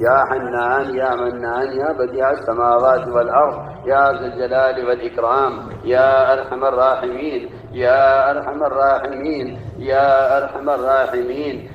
يا حنان يا منان يا بديع السماوات والأرض يا ذا الجلال والإكرام يا أرحم الراحمين يا أرحم الراحمين يا أرحم الراحمين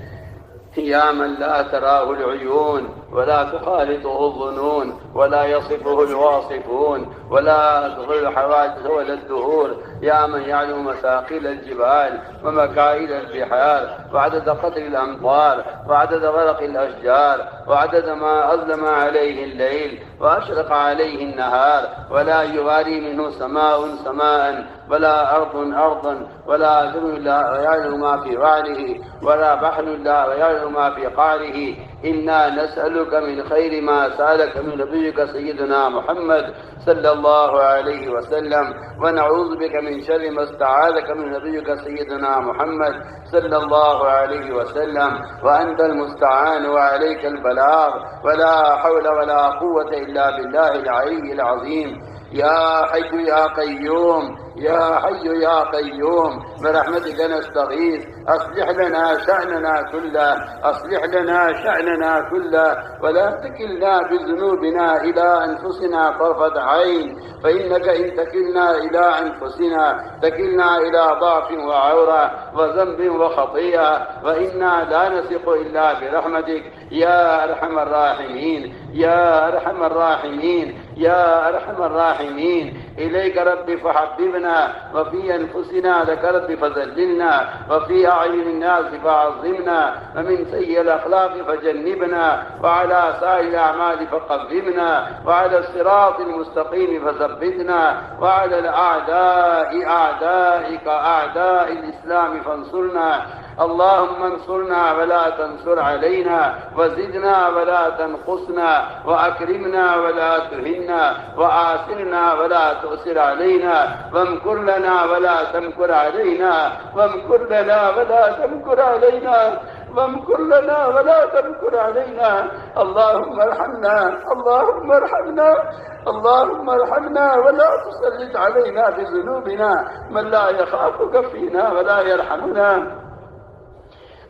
يا من لا تراه العيون ولا تخالطه الظنون ولا يصفه الواصفون ولا تضل الحوادث ولا الدهور، يا من يعلم مساقيل الجبال ومكائد البحار وعدد قطر الأمطار وعدد غرق الأشجار وعدد ما أظلم عليه الليل وأشرق عليه النهار، ولا يواري منه سماء سماء ولا أرض أرضا ولا ذر لا يعلم ما في وعره ولا بحر لا يعلم ما في قعره. إنا نسألك من خير ما سألك من نبيك سيدنا محمد صلى الله عليه وسلم، ونعوذ بك من شر ما استعاذك من نبيك سيدنا محمد صلى الله عليه وسلم، وأنت المستعان وعليك البلاغ، ولا حول ولا قوة إلا بالله العلي العظيم. يا حي يا قيوم يا حي يا قيوم برحمتك نستغيث، أصلح لنا شأننا كله، أصلح لنا شأننا كله، ولا تكلنا بذنوبنا إلى أنفسنا طرفة عين، فإنك إن تكلنا إلى أنفسنا تكلنا إلى ضعف وعورة وذنب وخطيئة، وإنا لا نثق إلا برحمتك يا أرحم الراحمين يا أرحم الراحمين يا أرحم الراحمين. إليك رب فحببنا، وفي أنفسنا لك رب فذللنا، وفي أعين الناس فعظمنا، ومن سيء الأخلاق فجنبنا، وعلى سائر الأعمال فقربنا، وعلى الصراط المستقيم فثبتنا، وعلى الأعداء أعدائك أعداء الإسلام فانصرنا. اللهم انصرنا ولا تنصر علينا، وزدنا ولا تنقصنا، وأكرمنا ولا تهنا، وآثرنا ولا تؤثر علينا، وامكر لنا ولا تمكر علينا، وامكر لنا ولا تمكر علينا، وامكر لنا ولا تمكر علينا. اللهم ارحمنا اللهم ارحمنا اللهم ارحمنا، ولا تسلط علينا بذنوبنا من لا يخافك فينا ولا يرحمنا.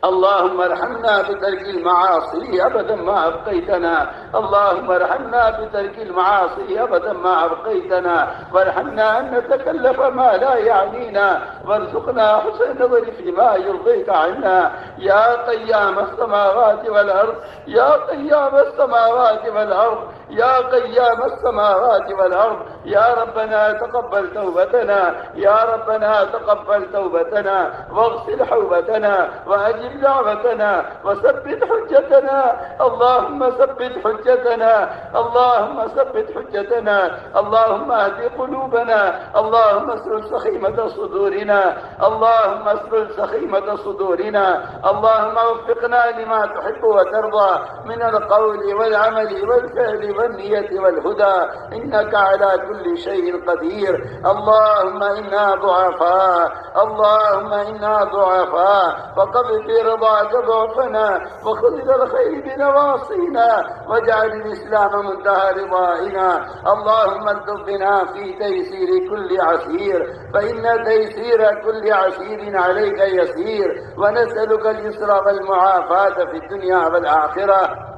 اللهم ارحمنا بترك المعاصي أبدا ما أبقيتنا، اللهم ارحمنا بترك المعاصي أبدا ما أبقيتنا، وارحمنا أن نتكلف ما لا يعنينا، وارزقنا حسن النظر فيما يرضيك عنا. يا قيام السماوات والأرض يا قيام السماوات والأرض يا قيام السماوات والأرض، يا ربنا تقبل توبتنا، يا ربنا تقبل توبتنا، واغسل حوبتنا، وأجب دعوتنا، وثبت حجتنا. اللهم ثبت حجتنا اللهم ثبت حجتنا. اللهم اهد قلوبنا، اللهم اسلل سخيمة صدورنا، اللهم اسلل سخيمة صدورنا. اللهم وفقنا لما تحب وترضى من القول والعمل والفعل والنية والهدى، إنك على كل شيء قدير. اللهم إنا ضعفاء، اللهم إنا ضعفاء، فقبل برضاك ضعفنا، وخذ إلى الخير بنواصينا، واجعل الإسلام منتهى رضائنا. اللهم الطف بنا في تيسير كل عسير، فإن تيسير كل عسير عليك يسير، ونسألك اليسر والمعافاة في الدنيا والآخرة،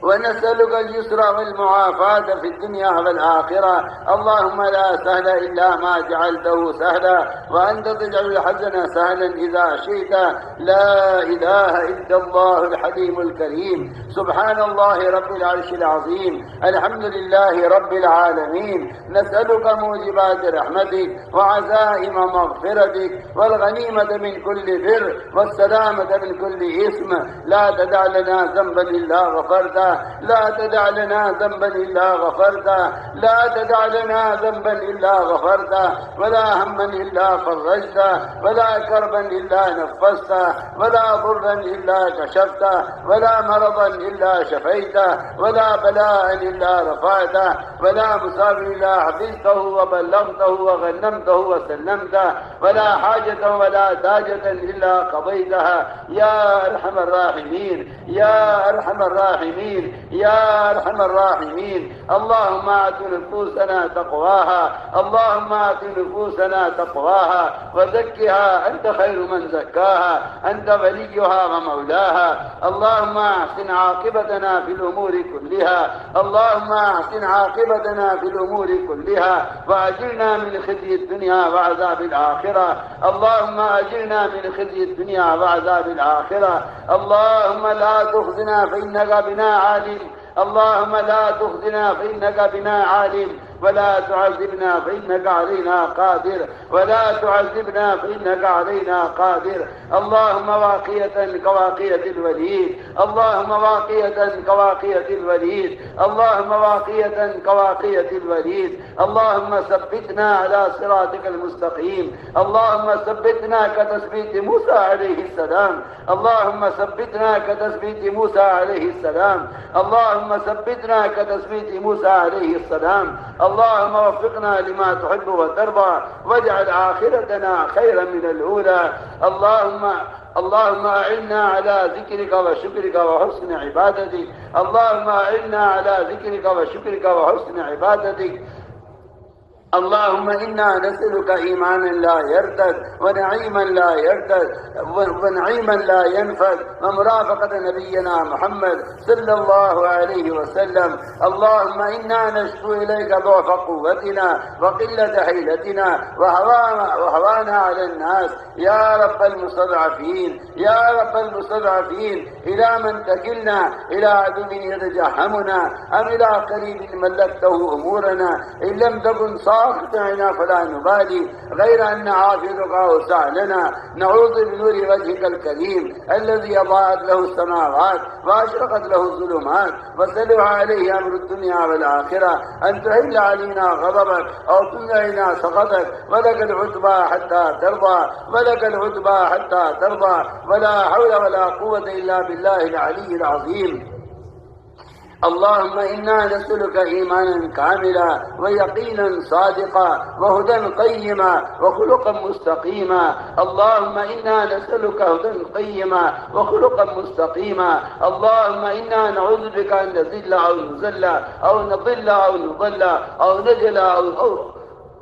ونسألك اليسر والمعافاة في الدنيا والآخرة. اللهم لا سهل إلا ما جعلته سهلا، وأنت تجعل الحزن سهلا إذا شئت. لا إله إلا الله الحليم الكريم. سبحان الله رب العرش العظيم. الحمد لله رب العالمين. نسألك موجبات رحمتك وعزائم مغفرتك، والغنيمة من كل بر، والسلامة من كل إثم. لا تدع لنا ذنبا إلا غفرته، لا تدع لنا ذنبا إلا غفرته، لا تدع لنا ذنبا إلا غفرته، ولا هما إلا فرجته، ولا كربا إلا نفسته، ولا ضرا إلا كشفته، ولا مرضا إلا شفيته، ولا بلاء إلا رفعته، ولا مصاب إلا حفظته وبلغته وغنمته وسلمته، ولا حاجة ولا تاجة إلا قضيتها. يا أرحم الراحمين يا أرحم الراحمين. الراحمين يا أرحم الراحمين. اللهم آت نفوسنا تقواها، اللهم آت نفوسنا تقواها وزكها أنت خير من زكاها، أنت وليها ومولاها. اللهم أحسن عاقبتنا في الأمور كلها، اللهم أحسن عاقبتنا في الأمور كلها وأجرنا من خزي الدنيا وعذاب الآخرة. اللهم أجرنا من خزي الدنيا وعذاب الآخرة. اللهم لا تخزنا فإنك بنا عالم، اللهم لا تخزنا فإنك بنا عالم، ولا تعذبنا فإنك علينا قادر، ولا تعذبنا فإنك علينا قادر. اللهم واقية كواقية الوليد، اللهم واقية كواقية الوليد، اللهم واقية كواقية الوليد. اللهم ثبتنا على صراطك المستقيم، اللهم ثبتنا كتثبيت موسى عليه السلام، اللهم ثبتنا كتثبيت موسى عليه السلام، اللهم ثبتنا كتثبيت موسى عليه السلام. اللهم وفقنا لما تحب وترضى، واجعل آخرتنا خيرا من الأولى. اللهم أعنا على ذكرك وشكرك وحسن عبادتك، اللهم أعنا على ذكرك وشكرك وحسن عبادتك. اللهم إنا نسألك إيمانا لا يرتد، ونعيما لا يرتد، ونعيما لا ينفد، ومرافقة نبينا محمد صلى الله عليه وسلم. اللهم إنا نشكو إليك ضعف قوتنا وقلة حيلتنا وهوانا على الناس يا رب المستضعفين، يا رب المستضعفين. إلى من تكلنا؟ إلى عدو يتجهمنا أم إلى قريب ملكته أمورنا؟ إن لم تكن صاحبنا فلا نبالي، غير أن عافيتك أوسع لنا. نعوذ بنور وجهك الكريم الذي أضاءت له السماوات وأشرقت له الظلمات وسلح عليه أمر الدنيا والآخرة، أن تهل علينا غضبك أو تنزعنا سخطك. ولك العتبى حتى ترضى، ولك العتبى حتى ترضى، ولا حول ولا قوة إلا بالله العلي العظيم. اللهم إنا نسألك إيمانا كاملا ويقينا صادقا وهدى قيما وخلقا مستقيما. اللهم إنا نسألك هدى قيما وخلقا مستقيما. اللهم إنا نعوذ بك أن نزل أو نزل أو نضل أو نضل أو نجل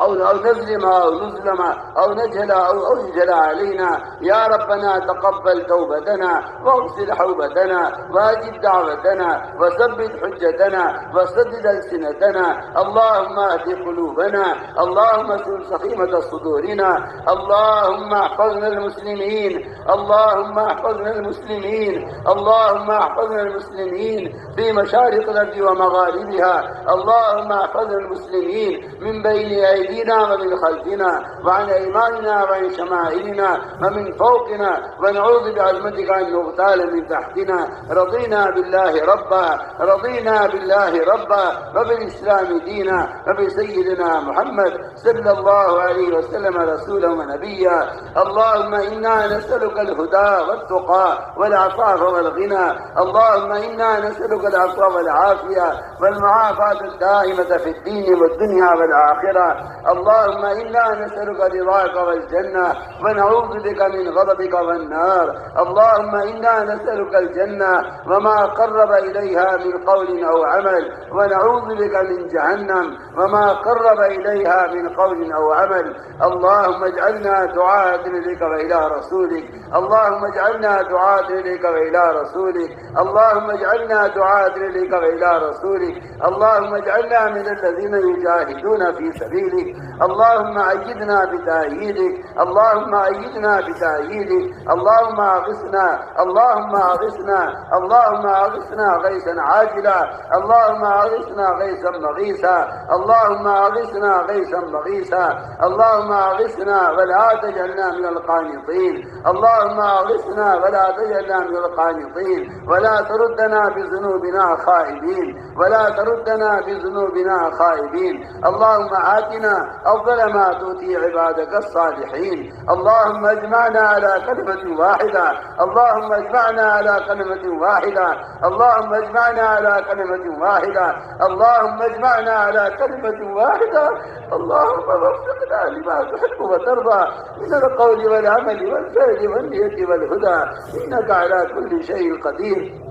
أو نظلم أو نظلم أو نجهل أو يجهل علينا. يا ربنا تقبل توبتنا واغسل حوبتنا واجب دعوتنا وثبت حجتنا وسدد ألسنتنا. اللهم اهد قلوبنا، اللهم اسلل سخيمة صدورنا. اللهم احفظنا المسلمين، اللهم احفظنا المسلمين، اللهم احفظنا المسلمين في مشارق الأرض ومغاربها. اللهم احفظنا المسلمين من بين أيدينا ومن خلفنا وعن أيماننا وعن شمائلنا ومن فوقنا، ونعوذ بعظمتك أن نغتال من تحتنا. رضينا بالله ربا، رضينا بالله ربا وبالإسلام دينا وبسيدنا محمد صلى الله عليه وسلم رسولا ونبيا. اللهم إنا نسألك الهدى والتقى والعفاف والغنى. اللهم إنا نسألك العفو والعافية والمعافاة الدائمة في الدين والدنيا والآخرة. اللهم إنا نسألك رضاك والجنة ونعوذ بك من غضبك والنار. اللهم إنا نسألك الجنة وما قرب إليها من قول أو عمل، ونعوذ بك من جهنم وما قرب إليها من قول أو عمل. اللهم اجعلنا دعاة إليك وإلى رسولك، اللهم اجعلنا دعاة إليك وإلى رسولك، اللهم اجعلنا دعاة إليك وإلى رسولك. اللهم اجعلنا من الذين يجاهدون في سبيلك. اللهم أيدنا بتأييدك، اللهم أيدنا بتأييدك. اللهم أغثنا، اللهم أغثنا، اللهم أغثنا غيثا عاجلا، اللهم أغثنا غيثا مغيثا، اللهم أغثنا غيثا مغيثا، اللهم أغثنا ولا تجعلنا من القانطين، اللهم أغثنا ولا تجعلنا من القانطين، ولا تردنا بذنوبنا خائبين، ولا تردنا بذنوبنا خائبين. اللهم آتنا أفضل ما تؤتي عبادك الصالحين. اللهم اجمعنا على كلمة واحدة، اللهم اجمعنا على كلمة واحدة، اللهم اجمعنا على كلمة واحدة، اللهم اجمعنا على كلمة واحدة. اللهم وفقنا لما تحب وترضى من القول والعمل والفعل والنية والهدى، إنك على كل شيء قدير.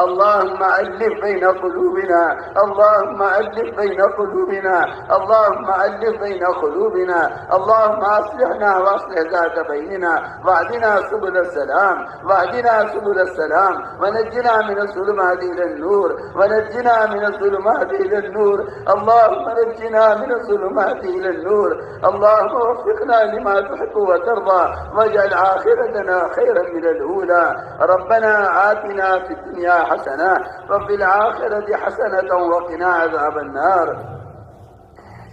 اللهم ألف بين قلوبنا، اللهم ألف بين قلوبنا، اللهم ألف بين قلوبنا، اللهم أصلحنا وأصلح ذات بيننا، واهدنا سبل السلام، واهدنا سبل السلام، ونجنا من الظلمات إلى النور، ونجنا من الظلمات إلى النور، اللهم نجنا من الظلمات إلى النور، اللهم وفقنا لما تحب وترضى، واجعل آخرتنا خيرا من الأولى. ربنا آتنا في الدنيا حسنة وفي الآخرة حسنة وقنا عذاب النار.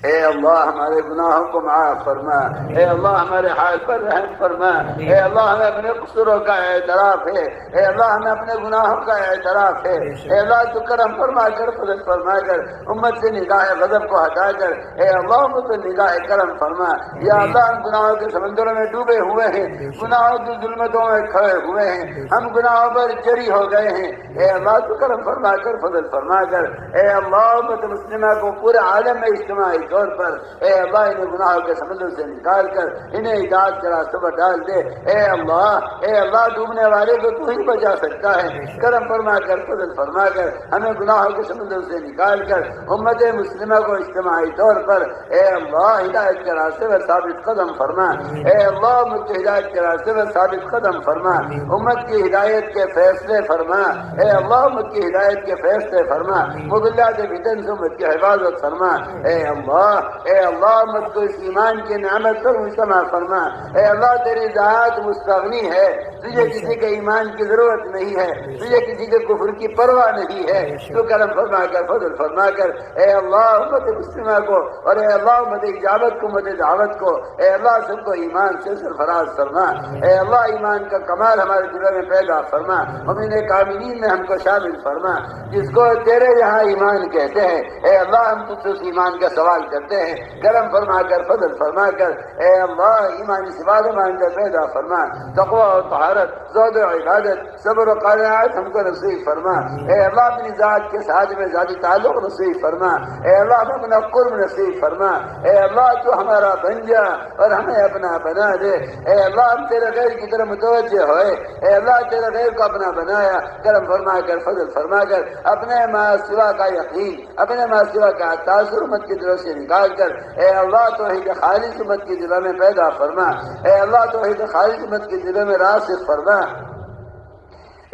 اے اللہ ہمارے گناہوں کو معاف فرما، اے اللہ ہمارے حال پر رحم فرما، اے اللہ ہمیں اپنے قصوروں کا اعتراف ہے، اے اللہ ہمیں اپنے گناہوں کا اعتراف ہے، اے اللہ تو کرم فرما کر فضل فرما کر امت سے نگاہ غضب کو ہٹا کر اے اللہ امت سے نگاہ کرم فرما. یا اللہ ہم گناہوں کے سمندروں میں ڈوبے ہوئے ہیں، گناہوں کی ظلمتوں میں کھڑے ہوئے ہیں، ہم گناہوں پر جری ہو گئے ہیں، اے اللہ تو کرم فرما کر فضل فرما کر اے اللہ امت مسلمہ کو پورے عالم میں اجتماعی طور پر اے اللہ انہیں گناہوں کے سمندر سے نکال کر انہیں ہدایت کا راستہ پر ڈال دے. اے اللہ ڈوبنے والے کو تو ہی بچا سکتا ہے، کرم فرما کر فضل فرما کر ہمیں گناہوں کے سمندر سے نکال کر امت مسلمہ کو اجتماعی طور پر اے اللہ ہدایت کے راستے پر ثابت قدم فرما. اے اللہ امت کی ہدایت کے راستے پر ثابت قدم فرما، امت کی ہدایت کے فیصلے فرما. اے اللہ امت کی ہدایت کے فیصلے فرما، مضلات فتن سے امت کی حفاظت فرما. اے اللہ امت کو اس ایمان کی نعمت پر مجتمع فرما. اے اللہ تیری ذات مستغنی ہے، تجھے کسی کے ایمان کی ضرورت نہیں ہے، تجھے کسی کے کفر کی پرواہ نہیں ہے. تو کرم فرما کر فضل فرما کر اے اللہ امت مسلمہ کو اور اے اللہ امت اجابت کو امت دعوت کو اے اللہ سب کو ایمان سے سرفراز فرما. اے اللہ ایمان کا کمال ہمارے دلوں میں پیدا فرما، مومن کاملین میں ہم کو شامل فرما جس کو تیرے یہاں ایمان کہتے ہیں. اے اللہ ہم تجھ سے اس ایمان کا سوال کرتے ہیں، کرم فرما کر فضل فرما کر اے اللہ ایمانی صفات مان کر پیدا فرما، تقوی و طہارت، زہد و عبادت، صبر و قناعت ہم کو نصیب فرما. اے اللہ اپنی ذات کے ساتھ میں ذاتی تعلق نصیب فرما. اے اللہ ہمیں اپنا قرب نصیب فرما. اے اللہ تو ہمارا بن جا اور ہمیں اپنا بنا دے. اے اللہ ہم تیرے غیر کی طرف متوجہ ہوئے، اے اللہ تیرے غیر کو اپنا بنایا، کرم فرما کر فضل فرما کر اپنے ما سوا کا یقین، اپنے ما سوا کا تاثر امت کی طرف سے نکال کر اے اللہ توحید خالص امت کی دلوں میں پیدا فرما. اے اللہ توحید خالص امت کی دلوں میں راسخ فرما.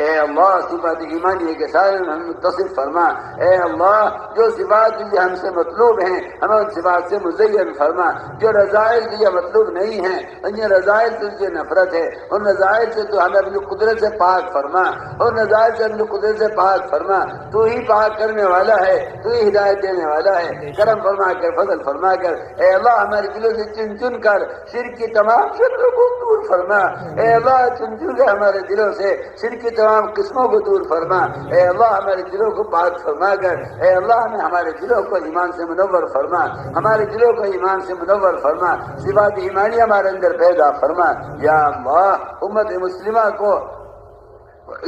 اے اللہ صفات ایمانیہ کے سارے ہم متصف فرما. اے اللہ جو صفات تجھے ہم سے مطلوب ہیں ہمیں ان صفات سے مزین فرما. جو رضائل تجھے مطلوب نہیں ہیں ان رضائل تجھے نفرت ہے، ان رضائل سے تو ہمیں اپنی قدرت سے پاک فرما، ان رضائل سے اپنی قدرت سے پاک فرما. تو ہی پاک کرنے والا ہے، تو ہی ہدایت دینے والا ہے، کرم فرما کر فضل فرما کر اے اللہ ہمارے دلوں سے چن چن کر شرک کی تمام شکلوں کو دور فرما. اے اللہ چن چن کر ہمارے دلوں سے شرک کی تمام قسموں کو دور فرما. اے اللہ ہمارے دلوں کو پاک فرما کر اے اللہ ہمیں ہمارے دلوں کو ایمان سے منور فرما، ہمارے دلوں کو ایمان سے منور فرما، صفات ایمانی ہمارے اندر پیدا فرما. یا اللہ امت مسلمہ کو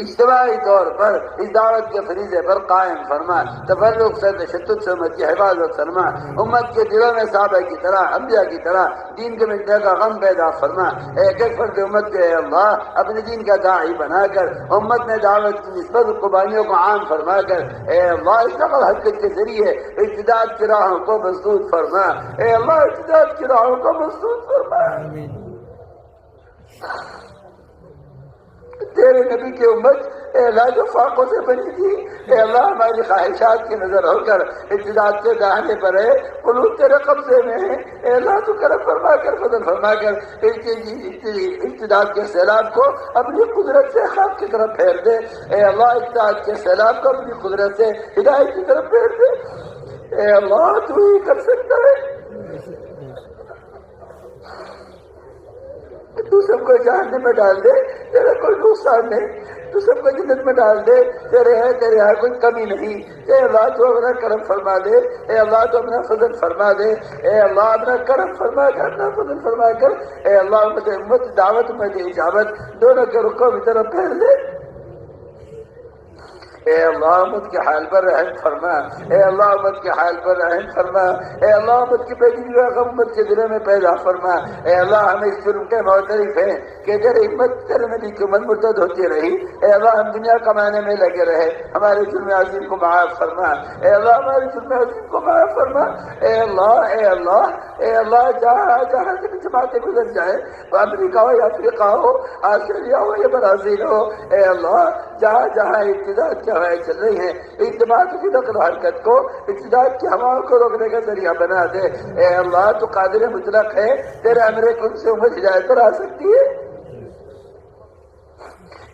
اجتماعی طور پر اس دعوت کے فریضے پر قائم فرما، تفرق سے تشدد سے امت کی حفاظت فرما. امت کے دلوں میں صحابہ کی طرح انبیاء کی طرح دین کے مٹنے کا غم پیدا فرما. ایک ایک فرد امت کے اے اللہ اپنے دین کا داعی بنا کر امت میں دعوت کی نسبت قربانیوں کو عام فرما کر اے اللہ اس نقل حرکت کے ذریعے ارتداد کی راہوں کو مسدود فرما. اے اللہ ارتداد کی راہوں کو مسدود فرما. تیرے نبی کی امت اے اللہ جو فاقوں سے بنی تھی اے اللہ ہماری خواہشات کی نظر ہو کر ارتداد کے دہانے پر ہے، قلوب تیرے قبضے میں ہے. اے اللہ تو کرم فرما کر فضل فرما کر ارتداد کے سیلاب کو اپنی قدرت سے حق کی طرف پھیر دے. اے اللہ ارتداد کے سیلاب کو اپنی قدرت سے ہدایت کی طرف پھیر دے. اے اللہ تو ہی کر سکتا ہے. تو سب کو جہنم میں ڈال دے، تیرا کوئی نقصان نہیں. تو سب کو جنت میں ڈال دے، تیرے یہاں کوئی کمی نہیں. اے اللہ تو اپنا کرم فرما دے. اے اللہ تو اپنا فضل فرما دے. اے اللہ اپنا کرم فرما کر اپنا فضل فرما کر اے اللہ امت دعوت امت اجابت دونوں کے رخوں کی طرف پھیر دے. اے اللہ امت کے حال پر رحم فرما، اے اللہ امت کے حال پر رحم فرما، اے اللہ امت کی بیٹی غم امت کے دلوں میں پیدا فرما۔ اے اللہ ہم اس جرم کے معترف ہیں کہ تیری امت تیرے نبی کی امت مرتد ہوتی رہی، اے اللہ ہم دنیا کمانے میں لگے رہے، ہمارے جرم عظیم کو معاف فرما، اے اللہ ہمارے جرم عظیم کو معاف فرما۔ اے اللہ اے اللہ اے اللہ جہاں جہاں سے بھی جماعتیں گزر جائیں، وہ امریکہ ہو یا افریقہ ہو، آسٹریلیا ہو یا برازیل ہو، اے اللہ جہاں جہاں ابتداء کی ہوائیں چل رہی ہیں، اجتماعات کی نقل و حرکت کو، ابتداء کی ہواؤں کو روکنے کا ذریعہ بنا دے۔ اے اللہ تو قادر مطلق ہے، تیرے امر کن سے امت ہدایت پر آ سکتی ہے۔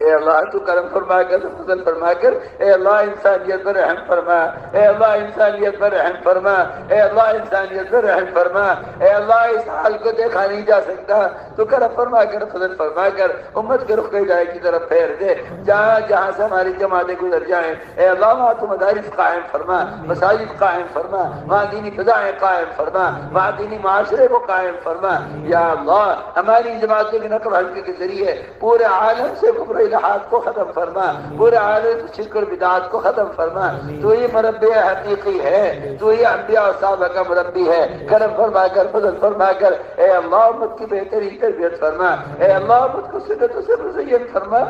اے اللہ تو کرم فرما کر فضل فرما کر، اے اللہ انسانیت پر رحم فرما، اے اللہ انسانیت پر رحم فرما، اے اللہ انسانیت پر رحم فرما، اے اللہ اس حال کو دیکھا نہیں جا سکتا، تو کرم فرما کر فضل فرما کر امت کے رخ کو ہدایت کی طرف پھیر دے۔ جہاں جہاں سے ہماری جماعتیں گزر جائیں، اے اللہ وہاں تو مدارس قائم فرما، مساجد قائم فرما، وہاں دینی فضائیں قائم فرما، وہاں دینی معاشرے کو قائم فرما۔ یا اللہ ہماری جماعتوں کی نقل و حرکت کے ذریعے پورے عالم سے کفر الہات کو ختم فرما، پورے عالم سے شرک اور بدعات کو ختم فرما۔ تو یہ مربی حقیقی ہے، تو یہ انبیاء اور صحابہ کا مربی ہے، کرم فرما کر فضل فرما کر اے اللہ امت کی بہترین تربیت فرما، اے اللہ امت کو سنتوں سے مزین فرما۔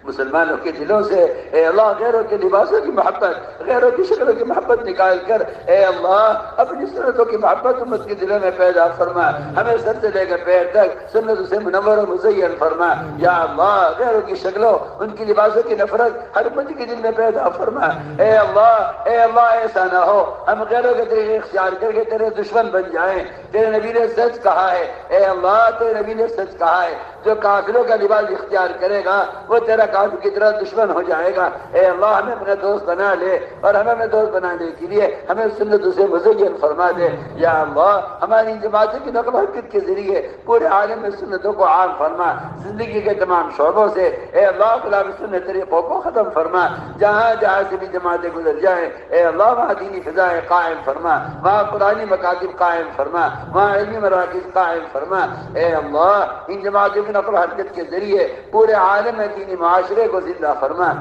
مسلمانوں کے دلوں سے اے اللہ غیروں کے لباسوں کی محبت، غیروں کی شکلوں کی محبت نکال کر اے اللہ اپنی سنتوں کی محبت امت کے دلوں میں پیدا فرما، ہمیں سر سے لے کر پیر تک سنتوں سے منور و مزین فرما۔ یا اللہ غیروں کی شکلوں ان کی لباسوں کی نفرت ہر امت کے دل میں پیدا فرما۔ اے اللہ ایسا نہ ہو ہم غیروں کے طریقے اختیار کر کے تیرے دشمن بن جائیں۔ تیرے نبی نے سچ کہا ہے، اے اللہ تیرے نبی نے سچ کہا ہے، جو کافروں کا لباس اختیار کرے گا وہ تیرا کافر کی طرح دشمن ہو جائے گا۔ اے اللہ ہمیں اپنا دوست بنا لے، اور ہمیں اپنے دوست بنانے کے لیے ہمیں سنتوں سے مزین فرما دے۔ یا اللہ ہماری جماعتوں کی نقل و حرکت کے ذریعے پورے عالم میں سنتوں کو عام فرما، زندگی کے تمام شعبوں سے اے اللہ خلاف سنت طریقوں کو ختم فرما۔ جہاں جہاں سے بھی جماعتیں گزر جائیں اے اللہ وہاں دینی فضائیں قائم فرما، وہاں قرآنی مکاتب قائم فرما، وہاں علمی مراکز قائم فرما۔ اے اللہ ان جماعتوں کی نقل و حرکت کے ذریعے پورے عالم میں دینی معاشرے کو زندہ فرما۔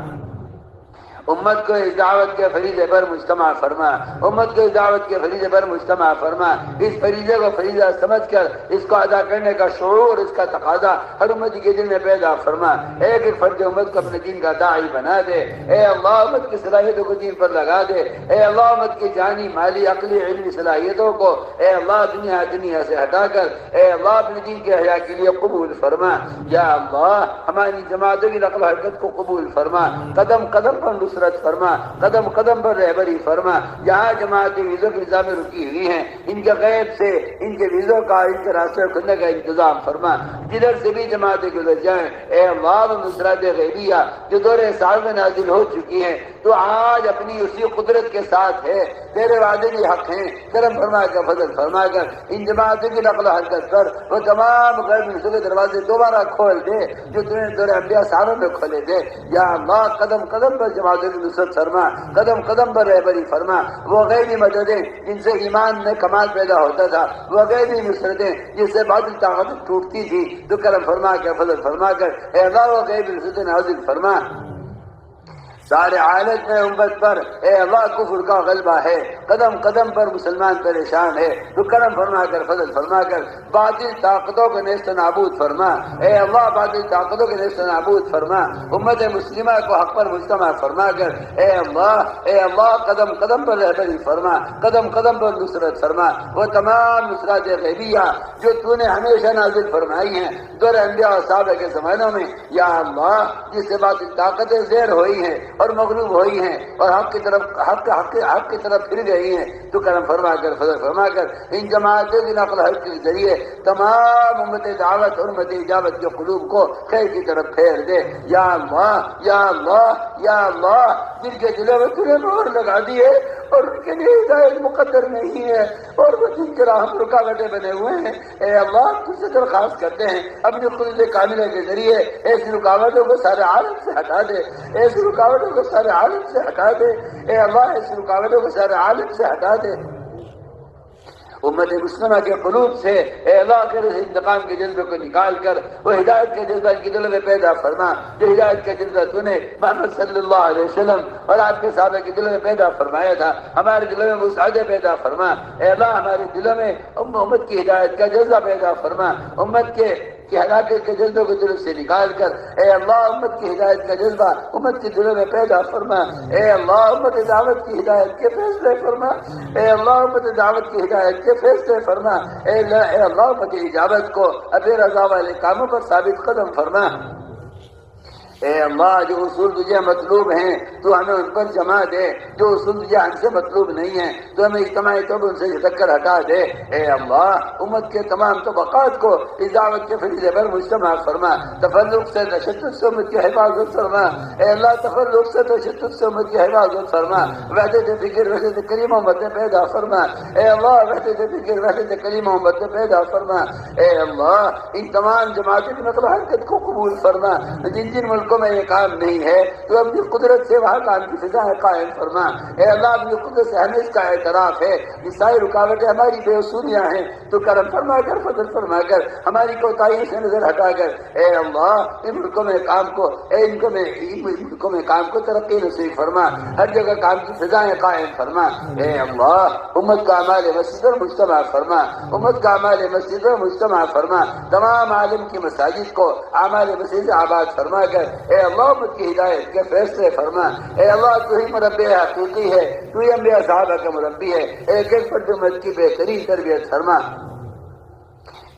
امت کو اس دعوت کے فریضے پر مجتمع فرما، امت کو اس دعوت کے فریضے پر مجتمع فرما۔ اس فریضے کو فریضہ سمجھ کر اس کو ادا کرنے کا شعور، اس کا تقاضا ہر امت کے دل میں پیدا فرما۔ ایک ایک فرد امت کو اپنے دین کا داعی بنا دے۔ اے اللہ امت کی صلاحیتوں کو دین پر لگا دے۔ اے اللہ امت کی جانی مالی عقلی علمی صلاحیتوں کو اے اللہ دنیا سے ہٹا کر اے اللہ اپنے دین کے احیاء کے لیے قبول فرما۔ یا اللہ ہماری جماعتوں کی نقل و حرکت کو قبول فرما، قدم قدم پر نصرت فرما، قدم قدم پر رہبری فرما۔ جہاں جماعتیں ویزوں کے نظام میں رکی ہوئی ہیں ان کے غیب سے ان کے ویزوں کا، ان کے راستے کھلنے کا انتظام فرما۔ جدھر سے بھی جماعتیں گزر جائیں اے اللہ نصرت غیبیہ جو دور سال میں نازل ہو چکی ہیں تو آج اپنی اسی قدرت کے ساتھ ہے، تیرے وعدے بھی حق ہیں، کرم فرما کر فضل فرما کر ان جماعتوں کی نقل و حرکت پر وہ تمام غیر ملکوں کے دروازے دوبارہ کھول دے جو تمہیں دور انبیاء سالوں میں کھولے دے۔ یا اللہ قدم قدم پر جماعتوں کی نصرت فرما، قدم قدم پر رہبری فرما۔ وہ غیبی مددیں جن سے ایمان میں کمال پیدا ہوتا تھا، وہ غیبی نصرتیں جس سے باطل طاقت ٹوٹتی تھی، تو کرم فرما کر فضل فرما کر اے اللہ وہ غیبی نصرتیں نازل فرما۔ سارے عالم میں امت پر اے اللہ کفر کا غلبہ ہے، قدم قدم پر مسلمان پریشان ہے، تو کرم فرما کر فضل فرما کر باطل طاقتوں کو نیست و نابود فرما۔ اے اللہ باطل طاقتوں کو نیست و نابود فرما، امت مسلمہ کو حق پر مجتمع فرما کر اے اللہ قدم قدم پر رہبری فرما، قدم قدم پر نصرت فرما۔ وہ تمام نصرات غیبیہ جو تو نے ہمیشہ نازل فرمائی ہیں دور انبیاء اور صحابہ کے زمانوں میں، یا اللہ جس سے باطل طاقتیں زیر ہوئی ہیں اور مغلوب ہوئی ہیں اور حق کی طرف پھر گئی ہیں، تو کرم فرما کر فضل فرما کر ان جماعتوں کی نقل و حرکت کے ذریعے تمام امت دعوت اور امت اجابت کے قلوب کو خیر کی طرف پھیر دے۔ یا اللہ یا اللہ یا اللہ جن کے دلوں میں تمہیں مہر لگا دی ہے اور ان کے لیے ہدایت مقدر نہیں ہے اور وہ جن کے راہ رکاوٹیں بنے ہوئے ہیں، اے اللہ تم سے درخواست کرتے ہیں اپنی قدرت کاملہ کے ذریعے ایسی رکاوٹوں کو سارے عالم سے ہٹا دے، ایسی رکاوٹوں کو سارے عالم سے ہٹا دے۔ اے اللہ ایسی رکاوٹوں کو سارے عالم سے ہٹا دے۔ امت مسلمہ کے قلوب سے اے اللہ کے انتقام کے جذبے کو نکال کر وہ ہدایت کے جذبہ ان کے دلوں میں پیدا فرما، جو ہدایت کا جذبہ تو نے محمد صلی اللہ علیہ وسلم اور آپ کے صحابہ کے دلوں میں پیدا فرمایا تھا، ہمارے دلوں میں مساعدے پیدا فرما۔ اے اللہ ہمارے دلوں میں امت کی ہدایت کا جذبہ پیدا فرما، امت کے ہلاکت کے جذبے کو دل سے نکال کر اے اللہ امت کی ہدایت کا جذبہ امت کے دلوں میں پیدا فرما۔ اے اللہ امت دعوت کی ہدایت کے فیصلے فرما، اے اللہ امت دعوت کی ہدایت کے فیصلے فرما، اے اللہ امت اجابت کو اپنے رضا والے کاموں پر ثابت قدم فرما۔ اے اللہ جو اصول تجھے مطلوب ہیں تو ہمیں ان پر جمع دے، جو اصول تجھے ہم سے مطلوب نہیں ہیں تو ہمیں اجتماعی طور پر ان سے جھٹک کر ہٹا دے۔ اے اللہ امت کے تمام طبقات کو اس دعوت کے فریضے پر مجتمع فرما، تفرق سے تشدد سے امت کی حفاظت فرما۔ اے اللہ تفرق سے تشدد سے امت کی حفاظت فرما، وحدت فکر وحدت کلمہ امت پیدا فرما۔ اے اللہ وحدت فکر وحدت کلمہ امت پیدا فرما۔ اے اللہ ان تمام جماعتوں کی نقل و حرکت کو قبول فرما، جن جن ملکوں میں یہ کام نہیں ہے تو اپنی قدرت سے وہاں کام کی فضائیں قائم فرما۔ اے اللہ اپنی قدرت سے ہمیں اس کا اعتراف ہے، یہ ساری رکاوٹیں ہماری بے اصولیاں ہیں، تو کرم فرما کر فضل فرما کر ہماری کوتاہیوں سے نظر ہٹا کر اے اللہ ان ملکوں میں کام کو ترقی نصیب فرما، ہر جگہ کام کی فضائیں قائم فرما۔ اے اللہ امت کا اعمال مسجد اور مجتمع فرما، امت کا اعمال مسجد اور مجتمع فرما، تمام عالم کی مساجد کو اعمال مسجد آباد فرما کر اے اللہ امت کی ہدایت کے فیصلے فرما۔ اے اللہ تو ہی مربی حقیقی ہے، تو ہی انبیاء صحابہ کا مربی ہے، ایک ایک فرد امت کی بہترین تربیت فرما۔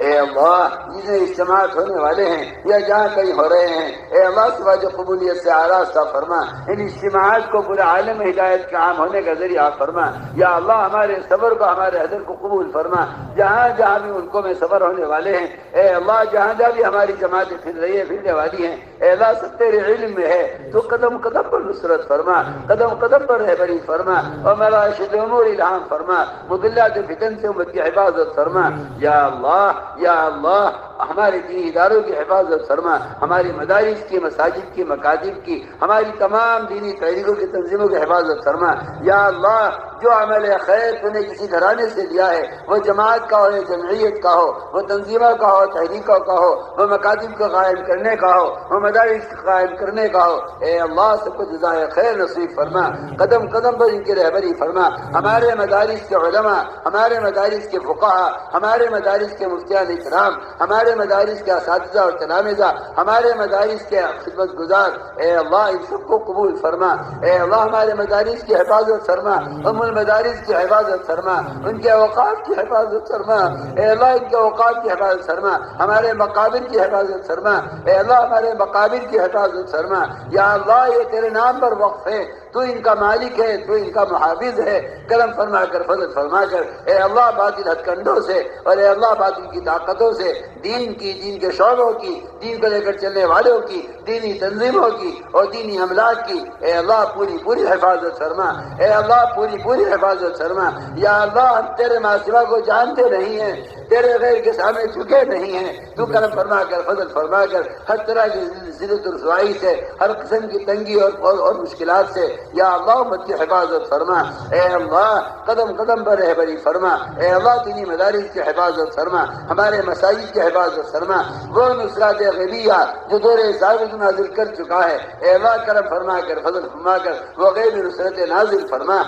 اے اللہ جتنے اجتماعات ہونے والے ہیں یا جہاں کہیں ہو رہے ہیں اے اللہ سوا جو قبولیت سے آراستہ فرما، ان اجتماعات کو پورے عالم ہدایت کا عام ہونے کا ذریعہ فرما۔ یا اللہ ہمارے صبر کو ہمارے حضر کو قبول فرما، جہاں جہاں بھی ان کو میں صبر ہونے والے ہیں اے اللہ جہاں جہاں بھی ہماری جماعتیں پھر رہی ہے پھرنے والی ہیں اے اللہ سب تیرے علم میں ہے، تو قدم قدم پر نصرت فرما، قدم قدم پر رہبری فرما اور ملاشد امور الہام فرما، مضلات فتن سے امت کی حفاظت فرما۔ یا اللہ ہمارے دینی اداروں کی حفاظت فرما، ہماری مدارس کی مساجد کی مکاتب کی ہماری تمام دینی تحریکوں کی تنظیموں کی حفاظت فرما۔ یا اللہ جو عمل خیر تو نے کسی گھرانے سے لیا ہے وہ جماعت کا ہو یا جمعیت کا ہو، وہ تنظیموں کا ہو تحریکوں کا ہو، وہ مکاتب کو قائم کرنے کا ہو، وہ مدارس کو قائم کرنے کا ہو اے اللہ سب کو جزائے خیر نصیب فرما، قدم قدم پر ان کی رہبری فرما۔ ہمارے مدارس کے علماء، ہمارے مدارس کے فقہاء، ہمارے مدارس کے مفتیان اکرام، ہمارے مدارس کے اساتذہ اور تلامذہ، ہمارے مدارس کے خدمت گزار اے اللہ ان سب کو قبول فرما۔ اے اللہ ہمارے مدارس کی حفاظت فرما، ام المدارس کی حفاظت فرما، ان کے اوقات کی حفاظت فرما اے اللہ ان کے اوقات کی حفاظت فرما، ہمارے مقابر کی حفاظت فرما اے اللہ ہمارے مقابر کی حفاظت فرما۔ یا اللہ یہ تیرے نام پر وقف ہے، تو ان کا مالک ہے، تو ان کا محافظ ہے، کرم فرما کر فضل فرما کر اے اللہ باطل ہتھ کنڈوں سے اور اے اللہ باطل کی طاقتوں سے دین کی، دین کے شعبوں کی، دین کو لے کر چلنے والوں کی، دینی تنظیموں کی اور دینی املاک کی اے اللہ پوری پوری حفاظت فرما، اے اللہ پوری پوری حفاظت فرما۔ یا اللہ ہم تیرے ماسوا کو جانتے نہیں ہیں، تیرے غیر کے سامنے جھکے نہیں ہیں، تو کرم فرما کر فضل فرما کر ہر طرح کی ذلت و رسوائی سے، ہر قسم کی تنگی اور مشکلات سے یا اللہ امت کی حفاظت فرما۔ اے اللہ قدم قدم پر رہبری فرما، اے اللہ دینی مدارس کی حفاظت فرما، ہمارے مساجد کی حفاظت فرما، وہ نصرات غیبیہ جو دور ثابت نازل کر چکا ہے اے اللہ کرم فرما کر فضل فرما کر وہ غیبی نصرت نازل فرما۔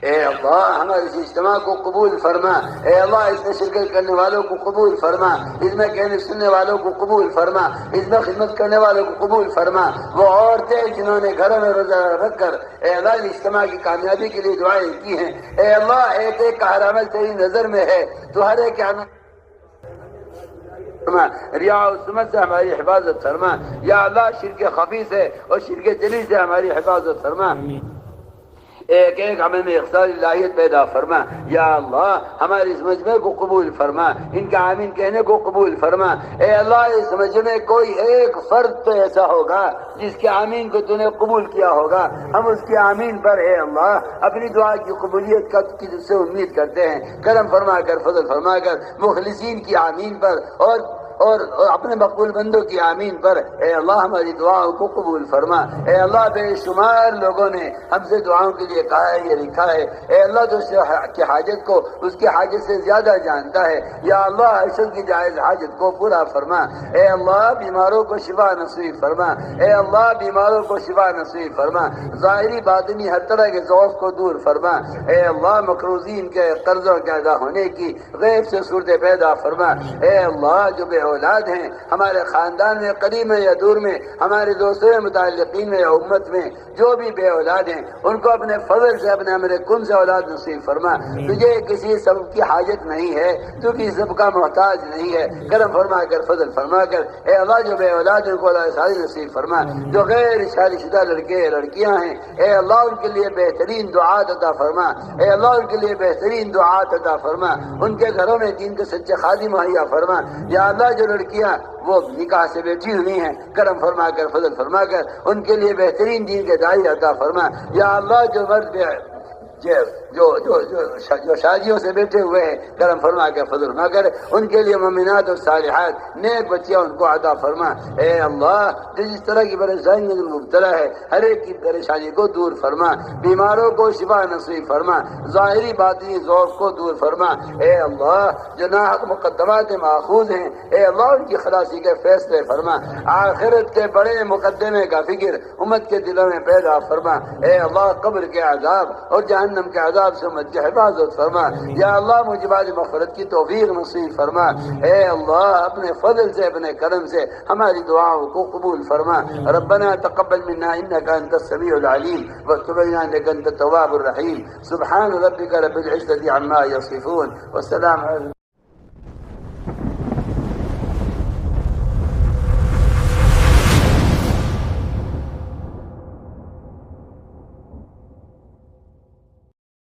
اے اللہ ہمارے اس اجتماع کو قبول فرما، اے اللہ اس میں شرکت کرنے والوں کو قبول فرما، اس میں کہنے سننے والوں کو قبول فرما، اس میں خدمت کرنے والوں کو قبول فرما، وہ عورتیں جنہوں نے گھروں میں روزہ رکھ کر اے اللہ اس اجتماع کی کامیابی کے لیے دعائیں کی ہیں اے اللہ ایک ایک کا ہر عمل تیری نظر میں ہے، تو ہر ایک عمل ریا و سمت سے ہماری حفاظت فرما۔ یا اللہ شرک خفی سے اور شرک جلی سے ہماری حفاظت فرما، ایک ایک عمل میں اخصار الہیت پیدا فرما۔ یا اللہ ہمارے اس مجمع کو قبول فرما، ان کا آمین کہنے کو قبول فرما۔ اے اللہ اس مجمع میں کوئی ایک فرد تو ایسا ہوگا جس کے آمین کو تو نے قبول کیا ہوگا، ہم اس کے آمین پر اے اللہ اپنی دعا کی قبولیت کا کی سے امید کرتے ہیں، کرم فرما کر فضل فرما کر مخلصین کی آمین پر اور اور اپنے مقبول بندوں کی آمین پر اے اللہ ہماری دعاؤں کو قبول فرما۔ اے اللہ بے شمار لوگوں نے ہم سے دعاؤں کے لیے کہا ہے، یہ لکھا ہے، اے اللہ تو اس کی حاجت کو اس کی حاجت سے زیادہ جانتا ہے، یا اللہ عشق کی جائز حاجت کو پورا فرما۔ اے اللہ بیماروں کو شفا نصیب فرما، اے اللہ بیماروں کو شفا نصیب فرما، ظاہری باطنی ہر طرح کے ضعف کو دور فرما۔ اے اللہ مقروضین کے قرضوں کے ادا ہونے کی غیب سے صورت پیدا فرما۔ اے اللہ جو بے اولاد ہیں ہمارے خاندان میں قریب میں یا دور میں، ہمارے دوستوں متعلقین میں یا امت میں جو بھی بے اولاد ہیں ان کو اپنے فضل سے اپنے امر کن سے اولاد نصیب فرما۔ تجھے کسی سبب کی حاجت نہیں ہے، تو کسی سب کا محتاج نہیں ہے، کرم فرما کر فضل فرما کر۔ اے اللہ جو بے اولاد ہیں ان کو اولاد صالح نصیب فرما، جو غیر شادی شدہ لڑکے لڑکیاں ہیں اے اللہ ان کے لیے بہترین دعات عطا فرما، اے اللہ ان کے لیے بہترین دعات عطا فرما، ان کے گھروں میں دین کے سچے خادم مہیا فرما۔ یا اللہ جو لڑکیاں وہ نکاح سے بیٹھی ہوئی ہیں کرم فرما کر فضل فرما کر ان کے لیے بہترین دین کے داعی عطا فرما۔ یا اللہ جو مرد جو شادیوں سے بیٹھے ہوئے ہیں کرم فرما کے فضل فرما کر ان کے لیے مومنات اور صالحات نیک بچیاں ان کو عطا فرما۔ اے اللہ جس طرح کی پریشانی میں مبتلا ہے ہر ایک کی پریشانی کو دور فرما، بیماروں کو شفا نصیب فرما، ظاہری باطنی ذوق کو دور فرما۔ اے اللہ جو ناحق مقدمات ماخوذ ہیں اے اللہ ان کی خلاصی کے فیصلے فرما، آخرت کے بڑے مقدمے کا فکر امت کے دلوں میں پیدا فرما۔ اے اللہ قبر کے عذاب اور جہنم کے عذاب سے امت کی حفاظت فرما۔ یا اللہ مجھے بعد مغفرت کی توفیق نصیب فرما۔ اے اللہ اپنے فضل سے اپنے کرم سے ہماری دعاؤں کو قبول فرما۔ ربنا تقبل منا انك انت السميع العليم وتب علينا انك انت التواب الرحيم۔ سبحان ربك رب العزة عما يصفون والسلام على